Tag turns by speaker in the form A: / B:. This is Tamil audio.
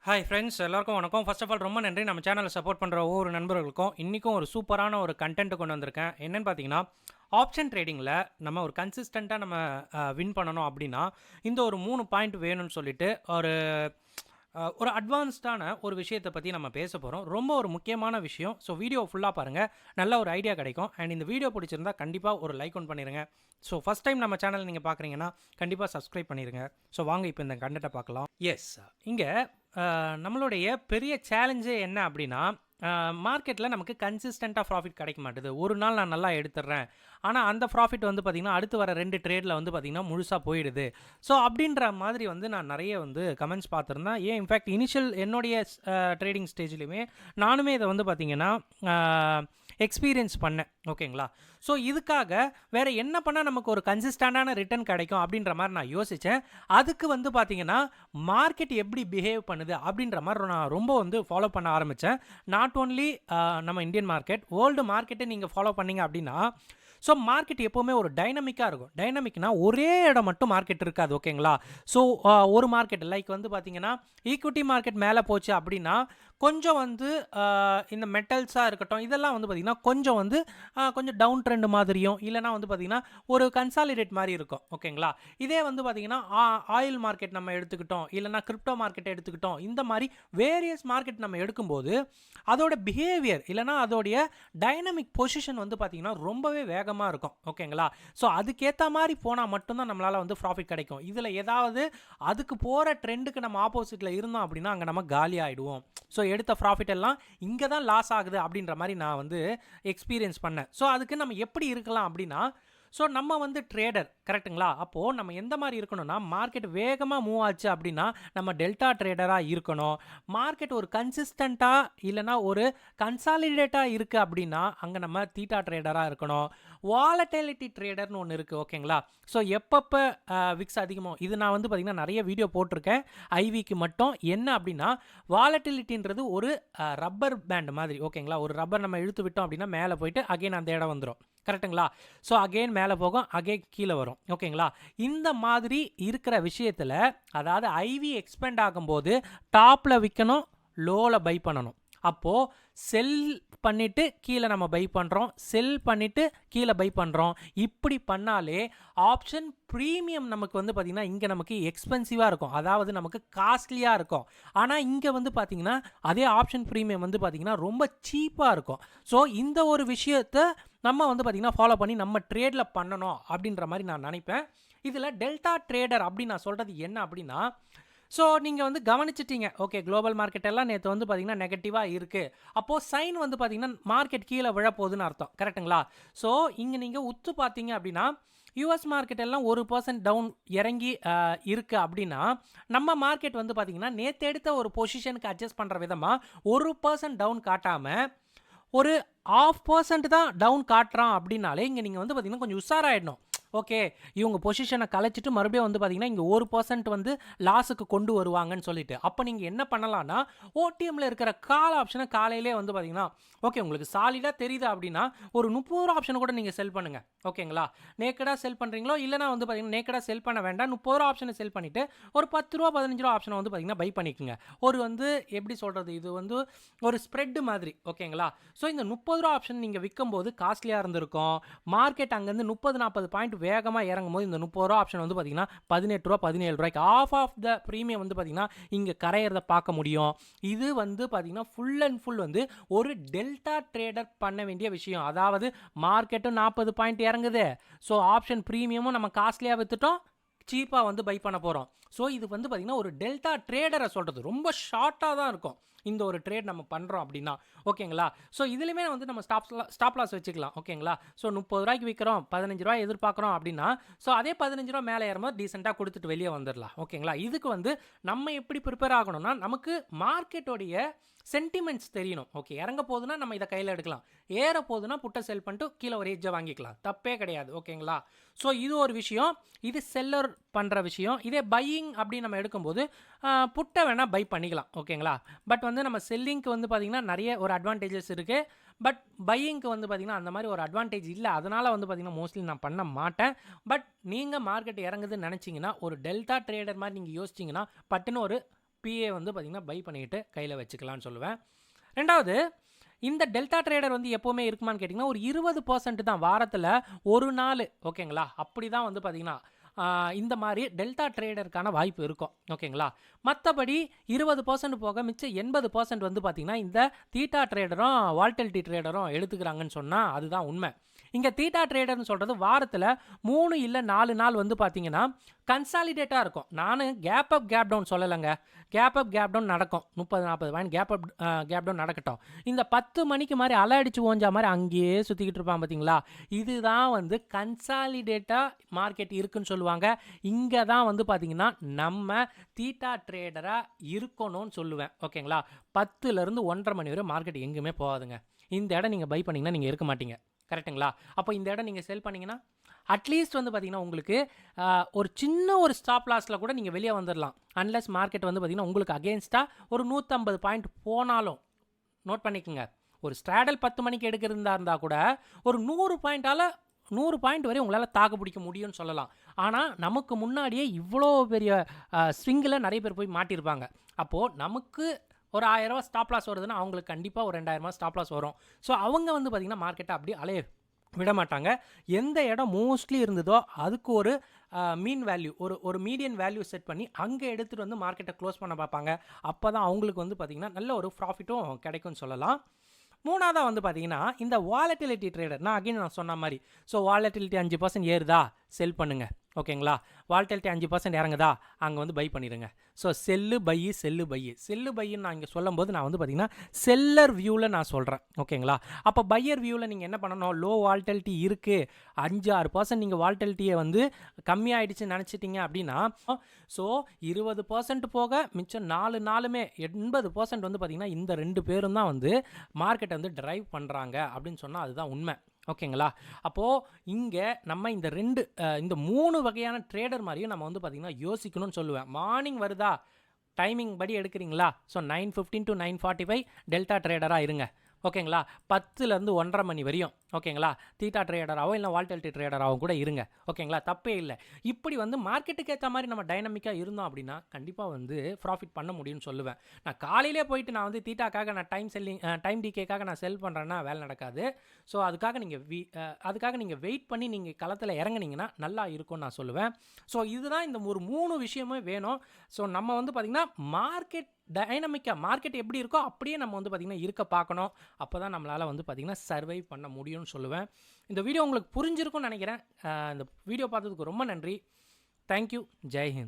A: ஹாய் ஃப்ரெண்ட்ஸ், எல்லாருக்கும் வணக்கம். ஃபர்ஸ்ட் ஆஃப் ஆல் ரொம்ப நன்றி நம்ம சேனலை சப்போர்ட் பண்ணுற ஒவ்வொரு நண்பர்களுக்கும். இன்றைக்கும் ஒரு சூப்பரான ஒரு கண்டென்ட் கொண்டு வந்திருக்கேன். என்னென்னு பார்த்தீங்கன்னா, ஆப்ஷன் ட்ரேடிங்கில் நம்ம ஒரு கன்சிஸ்டண்ட்டாக நம்ம வின் பண்ணணும் அப்படின்னா இந்த ஒரு 3 பாயிண்ட் வேணும்னு சொல்லிட்டு ஒரு அட்வான்ஸ்டான ஒரு விஷயத்தை பற்றி நம்ம பேச போகிறோம். ரொம்ப ஒரு முக்கியமான விஷயம். ஸோ வீடியோ ஃபுல்லாக பாருங்கள், நல்ல ஒரு ஐடியா கிடைக்கும். அண்ட் இந்த வீடியோ பிடிச்சிருந்தா கண்டிப்பாக ஒரு லைக் ஒன் பண்ணிடுங்க. ஸோ ஃபஸ்ட் டைம் நம்ம சேனல் நீங்கள் பார்க்குறீங்கன்னா கண்டிப்பாக சப்ஸ்கிரைப் பண்ணிடுங்க. ஸோ வாங்க இப்போ இந்த கண்டென்ட்டை பார்க்கலாம். எஸ், இங்கே நம்மளுடைய பெரிய சேலஞ்சே என்ன அப்படின்னா, மார்க்கெட்டில் நமக்கு கன்சிஸ்டண்ட்டாக ப்ராஃபிட் கிடைக்க மாட்டுது. ஒரு நாள் நான் நல்லா எடுத்துடுறேன், ஆனால் அந்த ப்ராஃபிட் வந்து பார்த்திங்கன்னா அடுத்து வர 2 ட்ரேடில் வந்து பார்த்திங்கன்னா முழுசாக போயிடுது. ஸோ அப்படின்ற மாதிரி வந்து நான் நிறைய வந்து கமெண்ட்ஸ் பார்த்துருந்தேன். ஏன் இன்ஃபேக்ட் இனிஷியல் என்னுடைய ட்ரேடிங் ஸ்டேஜ்லையுமே நானுமே இதை வந்து பார்த்திங்கன்னா எக்ஸ்பீரியன்ஸ் பண்ணேன். ஓகேங்களா? ஸோ இதுக்காக வேறு என்ன பண்ணால் நமக்கு ஒரு கன்சிஸ்டண்டான ரிட்டர்ன் கிடைக்கும் அப்படின்ற மாதிரி நான் யோசித்தேன். அதுக்கு வந்து பார்த்திங்கன்னா மார்க்கெட் எப்படி பிஹேவ் பண்ணுது அப்படின்ற மாதிரி நான் ரொம்ப வந்து ஃபாலோ பண்ண ஆரம்பித்தேன். நாட் ஓன்லி நம்ம இந்தியன் மார்க்கெட், வேர்ல்டு மார்க்கெட்டை நீங்கள் ஃபாலோ பண்ணிங்க அப்படின்னா, ஸோ மார்க்கெட் எப்போவுமே ஒரு டைனமிக்காக இருக்கும். டைனமிக்னா ஒரே இடம் மட்டும் மார்க்கெட் இருக்காது. ஓகேங்களா? ஸோ ஒரு மார்க்கெட் லைக் வந்து பார்த்திங்கன்னா ஈக்விட்டி மார்க்கெட் மேலே போச்சு அப்படின்னா கொஞ்சம் வந்து இந்த மெட்டல்ஸாக இருக்கட்டும், இதெல்லாம் வந்து பார்த்திங்கன்னா கொஞ்சம் டவுன் ட்ரெண்ட் மாதிரியும், இல்லைனா வந்து பார்த்திங்கன்னா ஒரு கன்சாலிடேட் மாதிரி இருக்கும். ஓகேங்களா? இதே வந்து பார்த்திங்கன்னா ஆயில் மார்க்கெட் நம்ம எடுத்துக்கிட்டோம், இல்லைனா கிரிப்டோ மார்க்கெட் எடுத்துக்கிட்டோம், இந்த மாதிரி வேரியஸ் மார்க்கெட் நம்ம எடுக்கும்போது அதோட பிஹேவியர் இல்லைனா அதோடைய டைனமிக் பொசிஷன் வந்து பார்த்திங்கன்னா ரொம்பவே வேகமாக இருக்கும். ஓகேங்களா? ஸோ அதுக்கேற்ற மாதிரி போனால் மட்டும்தான் நம்மளால் வந்து ப்ராஃபிட் கிடைக்கும். இதில் ஏதாவது அதுக்கு போகிற ட்ரெண்டுக்கு நம்ம ஆப்போசிட்டில் இருந்தோம் அப்படின்னா அங்கே நம்ம காலி ஆகிடுவோம். ஸோ எடுத்த ப்ராஃபிட் எல்லாம் இங்கே தான் லாஸ் ஆகுது அப்படின்ற மாதிரி நான் வந்து எக்ஸ்பீரியன்ஸ் பண்ணேன். ஸோ அதுக்கு நம்ம எப்படி இருக்கலாம் அப்படின்னா, ஸோ நம்ம வந்து ட்ரேடர், கரெக்டுங்களா? அப்போது நம்ம எந்த மாதிரி இருக்கணும்னா, மார்க்கெட் வேகமாக மூவ் ஆச்சு அப்படின்னா நம்ம டெல்டா ட்ரேடராக இருக்கணும். மார்க்கெட் ஒரு கன்சிஸ்டண்ட்டாக இல்லைனா ஒரு கன்சாலிடேட்டாக இருக்குது அப்படின்னா அங்கே நம்ம தீட்டா ட்ரேடராக இருக்கணும். வாலட்டிலிட்டி ட்ரேடர்னு ஒன்று இருக்குது. ஓகேங்களா? ஸோ எப்பப்போ விக்ஸ் அதிகமாக, இது நான் வந்து பார்த்திங்கன்னா நிறைய வீடியோ போட்டிருக்கேன் ஐவிக்கு மட்டும். என்ன அப்படின்னா, வாலட்டிலிட்டின்றது ஒரு ரப்பர் பேண்ட் மாதிரி. ஓகேங்களா? ஒரு ரப்பர் நம்ம இழுத்து விட்டோம் அப்படின்னா மேலே போயிட்டு அகைன் அந்த இடம் வந்துடும். கரெக்டுங்களா? ஸோ அகெயின் மேலே போகும், அகெயின் கீழே வரும். ஓகேங்களா? இந்த மாதிரி இருக்கிற விஷயத்தில், அதாவது ஐவி எக்ஸ்பெண்ட் ஆகும்போது டாப்பில் விற்கணும், லோவில் பை பண்ணணும். அப்போது செல் பண்ணிவிட்டு கீழே நம்ம பை பண்ணுறோம், செல் பண்ணிவிட்டு கீழே பை பண்ணுறோம். இப்படி பண்ணாலே ஆப்ஷன் ப்ரீமியம் நமக்கு வந்து பார்த்திங்கன்னா இங்கே நமக்கு எக்ஸ்பென்சிவாக இருக்கும், அதாவது நமக்கு காஸ்ட்லியாக இருக்கும். ஆனால் இங்கே வந்து பார்த்திங்கன்னா அதே ஆப்ஷன் ப்ரீமியம் வந்து பார்த்திங்கன்னா ரொம்ப சீப்பாக இருக்கும். ஸோ இந்த ஒரு விஷயத்தை நம்ம வந்து பார்த்திங்கன்னா ஃபாலோ பண்ணி நம்ம ட்ரேடில் பண்ணணும் அப்படின்ற மாதிரி நான் நினைப்பேன். இதில் டெல்டா ட்ரேடர் அப்படின்னு நான் சொல்கிறது என்ன அப்படின்னா, ஸோ நீங்கள் வந்து கவனிச்சிட்டிங்க, ஓகே, குளோபல் மார்க்கெட் எல்லாம் நேற்று வந்து பார்த்திங்கன்னா நெகட்டிவாக இருக்குது. அப்போது சைன் வந்து பார்த்திங்கன்னா மார்க்கெட் கீழே விழப்போகுதுன்னு அர்த்தம். கரெக்டுங்களா? ஸோ இங்கே நீங்கள் உத்து பார்த்தீங்க அப்படின்னா யூஎஸ் மார்க்கெட் எல்லாம் 1% டவுன் இறங்கி இருக்குது அப்படின்னா, நம்ம மார்க்கெட் வந்து பார்த்திங்கன்னா நேற்று எடுத்த ஒரு பொசிஷனுக்கு அட்ஜஸ்ட் பண்ணுற விதமாக 1% டவுன் காட்டாமல் ஒரு 0.5% தான் டவுன் காட்டுறான் அப்படின்னாலே இங்கே நீங்கள் வந்து பார்த்திங்கன்னா கொஞ்சம் உஷாராயிடணும். ஓகே, இவங்க பொசிஷனை கலைச்சிட்டு மறுபடியும் வந்து பார்த்திங்கன்னா இங்கே 1% வந்து லாஸுக்கு கொண்டு வருவாங்கன்னு சொல்லிட்டு, அப்போ நீங்கள் என்ன பண்ணலான்னா, ஓடிஎம்மில் இருக்கிற கால் ஆப்ஷனை காலையிலே வந்து பார்த்திங்கன்னா, ஓகே, உங்களுக்கு சாலிடாக தெரியுது அப்படின்னா ஒரு 30 ரூபா ஆப்ஷனை கூட நீங்கள் செல் பண்ணுங்கள். ஓகேங்களா? நேக்கடாக செல் பண்ணுறீங்களோ இல்லைனா வந்து பார்த்திங்கன்னா நேக்கடாக செல் பண்ண வேண்டாம், 30 ரூபா ஆப்ஷனை செல் பண்ணிவிட்டு ஒரு 10 ரூபா 15 ரூபா ஆப்ஷனை வந்து பார்த்திங்கன்னா பை பண்ணிக்கோங்க. ஒரு வந்து எப்படி சொல்கிறது, இது வந்து ஒரு ஸ்ப்ரெட்டு மாதிரி. ஓகேங்களா? ஸோ இந்த 30 ரூபா ஆப்ஷன் நீங்கள் விற்கும்போது காஸ்ட்லியாக இருந்திருக்கும். மார்க்கெட் அங்கேருந்து 30-40 பாயிண்ட் வேகமாக இறங்கும் போது இந்த 30 ரூபா ஆப்ஷன் வந்து பார்த்திங்கன்னா 18 ரூபா 17 ரூபாய்க்கு ஆஃப் த ப்ரீமியம் வந்து பார்த்திங்கன்னா இங்கே கரையிறத பார்க்க முடியும். இது வந்து பார்த்திங்கன்னா ஃபுல் அண்ட் ஃபுல் வந்து ஒரு டெல்டா ட்ரேடர் பண்ண வேண்டிய விஷயம். அதாவது மார்க்கெட்டும் 40 பாயிண்ட் இறங்குது, ஸோ ஆப்ஷன் ப்ரீமியமும் நம்ம காஸ்ட்லியாக விற்றுட்டோம், சீப்பாக வந்து பை பண்ண போகிறோம். ஸோ இது வந்து பார்த்திங்கன்னா ஒரு டெல்டா ட்ரேடரை சொல்கிறது ரொம்ப ஷார்ட்டாக தான் இருக்கும் இந்த ஒரு ட்ரேட் நம்ம பண்ணுறோம் அப்படின்னா. ஓகேங்களா? ஸோ இதுலையுமே வந்து நம்ம ஸ்டாப் லாஸ் வச்சுக்கலாம். ஓகேங்களா? ஸோ 30 ரூபாய்க்கு விற்கிறோம், 15 ரூபாய் எதிர்பார்க்குறோம் அப்படின்னா, ஸோ அதே 15 ரூபா மேலே ஏறும்போது டீசெண்டாக கொடுத்துட்டு வெளியே வந்துடலாம். ஓகேங்களா? இதுக்கு வந்து நம்ம எப்படி ப்ரிப்பேர் ஆகணும்னா, நமக்கு மார்க்கெட்டோடைய சென்டிமெண்ட்ஸ் தெரியணும். ஓகே, இறங்க போகுதுன்னா நம்ம இதை கையில் எடுக்கலாம், ஏற போகுதுன்னா புட்டை செல் பண்ணிட்டு கீழே ஒரு எட்ஜை வாங்கிக்கலாம், தப்பே கிடையாது. ஓகேங்களா? ஸோ இது ஒரு விஷயம், இது செல்லர் பண்ணுற விஷயம். இதே பையிங் அப்படின்னு நம்ம எடுக்கும்போது புட்டை வேணால் பை பண்ணிக்கலாம். ஓகேங்களா? பட் வந்து நம்ம செல்லிங்க்கு வந்து பார்த்திங்கன்னா நிறைய ஒரு அட்வான்டேஜஸ் இருக்குது. பட் பையிங்க்கு வந்து பார்த்திங்கன்னா அந்த மாதிரி ஒரு அட்வான்டேஜ் இல்லை. அதனால் வந்து பார்த்திங்கன்னா மோஸ்ட்லி நான் பண்ண மாட்டேன். பட் நீங்கள் மார்க்கெட் இறங்குதுன்னு நினச்சிங்கன்னா ஒரு டெல்டா ட்ரேடர் மாதிரி நீங்கள் யோசிச்சிங்கன்னா பட்டுன்னு ஒரு இப்பயே வந்து பார்த்திங்கன்னா பை பண்ணிக்கிட்டு கையில் வச்சுக்கலான்னு சொல்லுவேன். ரெண்டாவது, இந்த டெல்டா ட்ரேடர் வந்து எப்போவுமே இருக்குமான்னு கேட்டிங்கன்னா ஒரு 20% தான், வாரத்தில் ஒரு நாள். ஓகேங்களா, அப்படி தான் வந்து பார்த்திங்கன்னா இந்த மாதிரி டெல்டா ட்ரேடருக்கான வாய்ப்பு இருக்கும். ஓகேங்களா, மற்றபடி 20% போக மிச்சம் 80% வந்து பார்த்திங்கன்னா இந்த தீட்டா ட்ரேடரும் வால்டிலிட்டி ட்ரேடரும் எடுத்துக்கிறாங்கன்னு சொன்னால் அதுதான் உண்மை. இங்கே தீட்டா ட்ரேடர்னு சொல்கிறது வாரத்தில் 3 இல்லை 4 நாள் வந்து பார்த்திங்கன்னா கன்சாலிடேட்டாக இருக்கும். நான் கேப் அப் கேப் டவுன் சொல்லலைங்க, கேப் அப் கேப் டவுன் நடக்கும். 30-40 பாயிண்ட் கேப் டவுன் நடக்கட்டும். இந்த 10 மணிக்கு மாதிரி அலை அடிச்சு ஓஞ்சா மாதிரி அங்கேயே சுற்றிக்கிட்டு இருப்பான் பார்த்தீங்களா, இதுதான் வந்து கன்சாலிடேட்டாக மார்க்கெட் இருக்குன்னு சொல்லுவாங்க. இங்கே தான் வந்து பார்த்திங்கன்னா நம்ம தீட்டா ட்ரேடராக இருக்கணும்னு சொல்லுவேன். ஓகேங்களா, 10லேருந்து 1:30 மணி வரை மார்க்கெட் எங்கேயுமே போகாதுங்க. இந்த இடம் நீங்கள் பை பண்ணிங்கன்னா நீங்கள் இருக்க மாட்டீங்க. கரெக்டுங்களா, அப்போ இந்த இடம் நீங்கள் செல் பண்ணிங்கன்னா அட்லீஸ்ட் வந்து பார்த்திங்கன்னா உங்களுக்கு ஒரு சின்ன ஒரு ஸ்டாப் லாஸில் கூட நீங்கள் வெளியே வந்துடலாம். அன்லெஸ் மார்க்கெட் வந்து பார்த்திங்கன்னா உங்களுக்கு அகெயின்ஸ்டாக ஒரு 150 பாயிண்ட் போனாலும். நோட் பண்ணிக்கோங்க, ஒரு ஸ்ட்ராடல் 10 மணிக்கு எடுக்கிறதா இருந்தால் கூட ஒரு 100 பாயிண்ட் வரை உங்களால் தாக்கு பிடிக்க முடியும்னு சொல்லலாம். ஆனால் நமக்கு முன்னாடியே இவ்வளோ பெரிய ஸ்விங்கில் நிறைய பேர் போய் மாட்டியிருப்பாங்க. அப்போது நமக்கு ஒரு 1000 ரூபா ஸ்டாப் லாஸ் வருதுன்னா அவங்களுக்கு கண்டிப்பாக ஒரு 2000 ரூபா ஸ்டாப் லாஸ் வரும். ஸோ அவங்க வந்து பார்த்திங்கன்னா மார்க்கெட்டை அப்படியே அலைய விட மாட்டாங்க. எந்த இடம் மோஸ்ட்லி இருந்ததோ அதுக்கு ஒரு மீன் வேல்யூ, ஒரு மீடியன் வேல்யூ செட் பண்ணி அங்கே எடுத்துகிட்டு வந்து மார்க்கெட்டை க்ளோஸ் பண்ண பார்ப்பாங்க. அப்போ தான் அவங்களுக்கு வந்து பார்த்திங்கன்னா நல்ல ஒரு ப்ராஃபிட்டும் கிடைக்கும்னு சொல்லலாம். மூணாவதாக வந்து பார்த்திங்கன்னா இந்த வாலட்டிலிட்டி ட்ரேடர், நான் சொன்ன மாதிரி, ஸோ வாலட்டிலிட்டி 5% ஏறுதா செல் பண்ணுங்கள். ஓகேங்களா, வாலட்டிலிட்டி 5% இறங்குதா அங்கே வந்து பை பண்ணிடுங்க. ஸோ செல்லு பையின்னு நான் இங்கே சொல்லும்போது நான் வந்து பார்த்திங்கன்னா செல்லர் வியூவில் நான் சொல்கிறேன். ஓகேங்களா, அப்போ பையர் வியூவில் நீங்கள் என்ன பண்ணணும், லோ வாலட்டிலிட்டி இருக்குது, 5-6% நீங்கள் வாலட்டிலிட்டியை வந்து கம்மியாகிடுச்சுன்னு நினச்சிட்டிங்க அப்படின்னா, ஸோ 20% போக மிச்சம் 4 நாளுமே 80% வந்து பார்த்திங்கன்னா இந்த 2 பேரும் தான் வந்து மார்க்கெட்டை வந்து ட்ரைவ் பண்ணுறாங்க அப்படின்னு சொன்னால் அதுதான் உண்மை. ஓகேங்களா, அப்போது இங்கே நம்ம இந்த 3 வகையான ட்ரேடர் மாதிரியும் நம்ம வந்து பார்த்திங்கன்னா யோசிக்கணும்னு சொல்லுவேன். மார்னிங் வருதா, டைமிங் படி எடுக்கிறீங்களா, ஸோ 9:15 to 9:45 டெல்டா ட்ரேடராக இருங்க. ஓகேங்களா, 10லேருந்து 1:30 மணி வரையும். ஓகேங்களா, தீட்டா ட்ரேடராகவும் இல்லை வால்டிலிட்டி ட்ரேடராகவும் கூட இருங்க. ஓகேங்களா, தப்பே இல்லை. இப்படி வந்து மார்க்கெட்டுக்கு ஏற்ற மாதிரி நம்ம டைனமிக்காக இருந்தோம் அப்படின்னா கண்டிப்பாக வந்து ப்ராஃபிட் பண்ண முடியும்னு சொல்லுவேன். நான் காலையிலே போயிட்டு நான் வந்து தீட்டாக்காக நான் டைம் டிகேக்காக நான் செல் பண்ணுறேன்னா வேலை நடக்காது. ஸோ அதுக்காக நீங்கள் வெயிட் பண்ணி நீங்கள் களத்தில் இறங்குனீங்கன்னா நல்லா இருக்கும்னு நான் சொல்லுவேன். ஸோ இதுதான் இந்த ஒரு 3 விஷயமே வேணும். ஸோ நம்ம வந்து பார்த்திங்கன்னா மார்க்கெட் டைனமிக்காக, மார்க்கெட் எப்படி இருக்கோ அப்படியே நம்ம வந்து பார்த்திங்கன்னா இருக்க பார்க்கணும். அப்போ தான் நம்மளால் வந்து பார்த்திங்கன்னா சர்வை பண்ண முடியும்னு சொல்லுவேன். இந்த வீடியோ உங்களுக்கு புரிஞ்சிருக்கும்னு நினைக்கிறேன். இந்த வீடியோ பார்த்ததுக்கு ரொம்ப நன்றி. தேங்க்யூ. ஜெய் ஹிந்த்.